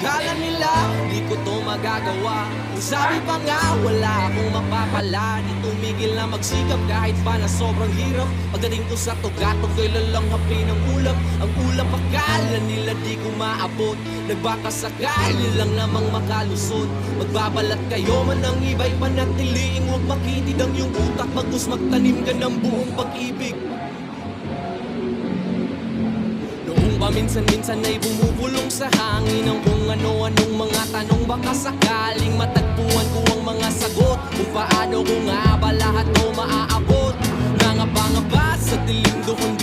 Akala nila di ko to magagawa. Ang sabi pa nga wala akong mapapala. Di tumigil na magsikap kahit pa na sobrang hirap. Pagdating ko sa tugatog ko'y lalanghapin ang ulap. Ang ulap akala nila di ko maabot. Nagbakasakali lang namang makalusot. Magbabalat kayo man ang iba'y panatiliing huwag makitid ang iyong utak. Bagus magtanim ka ng buong pag-ibig. Paminsan-minsan ay bumubulong sa hangin ang kung ano-anong mga tanong. Baka sakaling matagpuan ko ang mga sagot kung paano ko nga ba lahat mo maaabot. Nangabangaba sa dilim doon